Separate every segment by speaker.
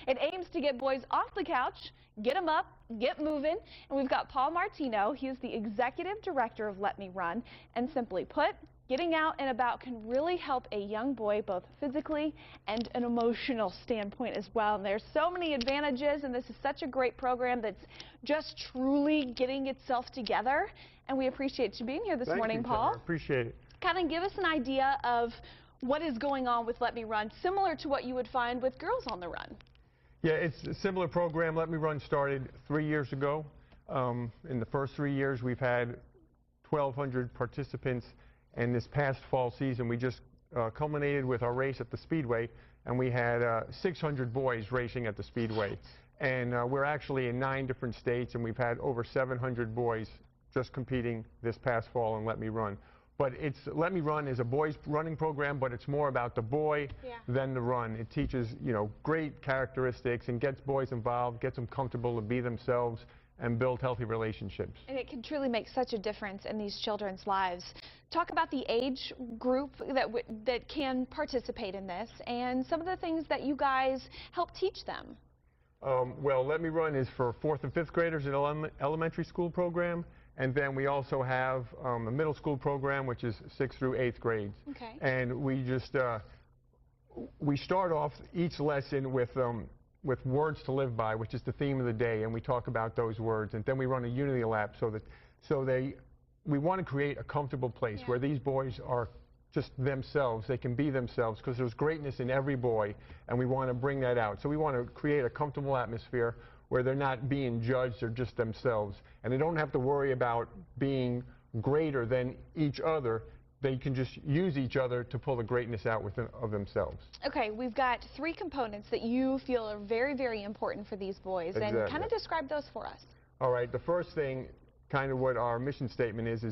Speaker 1: It aims to get boys off the couch, get them up, get moving. And we've got Paul Martino. He is the executive director of Let Me Run. And simply put, getting out and about can really help a young boy both physically and an emotional standpoint as well. And there's so many advantages, and this is such a great program that's just truly getting itself together. And we appreciate you being here this morning, Paul.
Speaker 2: Tara. Appreciate it.
Speaker 1: Kind of give us an idea of what is going on with Let Me Run, similar to what you would find with Girls on the Run.
Speaker 2: Yeah, it's a similar program. Let Me Run started 3 years ago. In the first 3 years, we've had 1,200 participants. And this past fall season, we just culminated with our race at the Speedway, and we had 600 boys racing at the Speedway. And we're actually in 9 different states, and we've had over 700 boys just competing this past fall in Let Me Run. But Let Me Run is a boys running program, but it's more about the boy than the run. It teaches, great characteristics and gets boys involved, gets them comfortable to be themselves and build healthy relationships.
Speaker 1: And it can truly make such a difference in these children's lives. Talk about the age group that can participate in this and some of the things that you guys help teach them.
Speaker 2: Well, Let Me Run is for 4th and 5th graders in an elementary school program. And then we also have a middle school program, which is 6th through 8th grades.
Speaker 1: Okay.
Speaker 2: And we start off each lesson with words to live by, which is the theme of the day, and we talk about those words. And then we run a unity lap we want to create a comfortable place where these boys are just themselves. They can be themselves because there's greatness in every boy, and we want to bring that out. So we want to create a comfortable atmosphere where they're not being judged, they're just themselves. And they don't have to worry about being greater than each other. They can just use each other to pull the greatness out of themselves. Okay,
Speaker 1: we've got 3 components that you feel are very, very important for these boys.
Speaker 2: Exactly.
Speaker 1: And kind of describe those for us.
Speaker 2: All right, the first thing, kind of what our mission statement is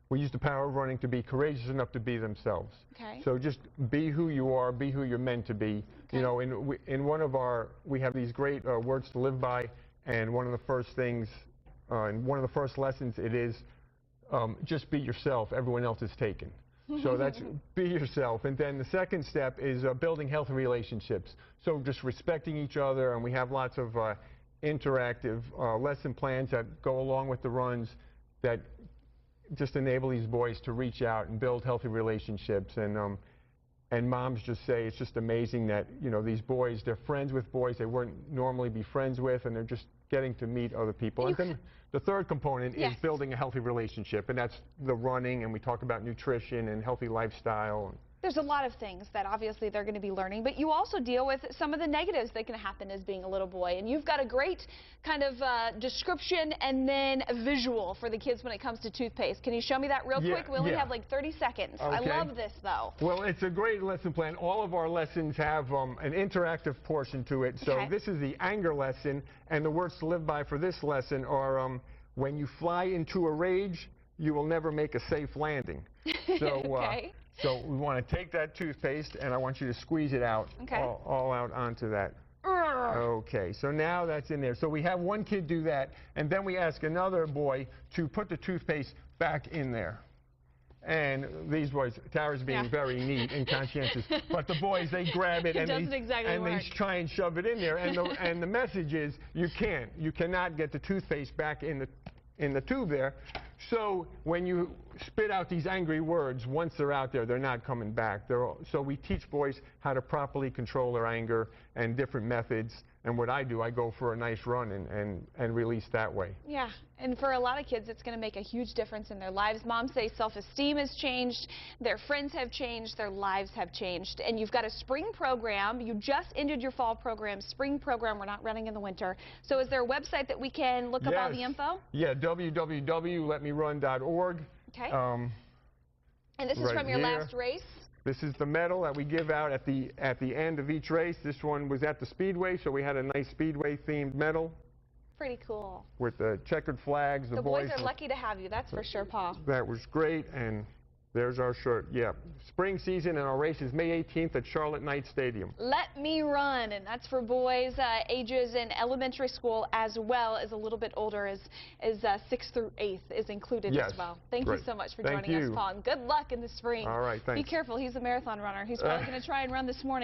Speaker 2: we use the power of running to be courageous enough to be themselves.
Speaker 1: Okay.
Speaker 2: So just be who you are, be who you're meant to be. Okay. We have these great words to live by, and one of the first things, and one of the first lessons it is, just be yourself, everyone else is taken. So that's be yourself. And then the second step is building healthy relationships. So just respecting each other, and we have lots of interactive lesson plans that go along with the runs that just enable these boys to reach out and build healthy relationships. And moms just say it's just amazing that, these boys, they're friends with boys they wouldn't normally be friends with, and they're just getting to meet other people. And then the third component is building a healthy relationship, and that's the running, and we talk about nutrition and healthy lifestyle.
Speaker 1: There's a lot of things that obviously they're going to be learning, but you also deal with some of the negatives that can happen as being a little boy. And you've got a great kind of description and then a visual for the kids when it comes to toothpaste. Can you show me that real quick? We only have like 30 seconds. Okay. I love this, though.
Speaker 2: Well, it's a great lesson plan. All of our lessons have an interactive portion to it. So this is the anger lesson, and the words to live by for this lesson are when you fly into a rage, you will never make a safe landing. So, So we want to take that toothpaste, and I want you to squeeze it out, all out onto that. Okay, so now that's in there. So we have one kid do that, and then we ask another boy to put the toothpaste back in there. And these boys, Tara's being very neat and conscientious, but the boys, they grab it and they try and shove it in there. And the message is, you cannot get the toothpaste back in the tube there. So when you spit out these angry words, once they're out there, they're not coming back. So we teach boys how to properly control their anger and different methods. And what I do, I go for a nice run and release that way.
Speaker 1: Yeah, and for a lot of kids, it's going to make a huge difference in their lives. Moms say self-esteem has changed, their friends have changed, their lives have changed. And you've got a spring program. You just ended your fall program, spring program. We're not running in the winter. So is there a website that we can look up all the info?
Speaker 2: Yeah, www.letmerun.org.
Speaker 1: Okay. And this is from your last race?
Speaker 2: This is the medal that we give out at the end of each race. This one was at the Speedway, so we had a nice Speedway-themed medal.
Speaker 1: Pretty cool.
Speaker 2: With the checkered flags.
Speaker 1: The boys are lucky to have you, that's for sure, Paul.
Speaker 2: That was great, and there's our shirt. Yeah. Spring season, and our race is May 18th at Charlotte Knight Stadium.
Speaker 1: Let Me Run, and that's for boys ages in elementary school as well as a little bit older, as 6th through 8th is included as well. Thank you so much for joining us, Paul, and good luck in the spring.
Speaker 2: All right, thanks.
Speaker 1: Be careful, he's a marathon runner. He's probably going to try and run this morning.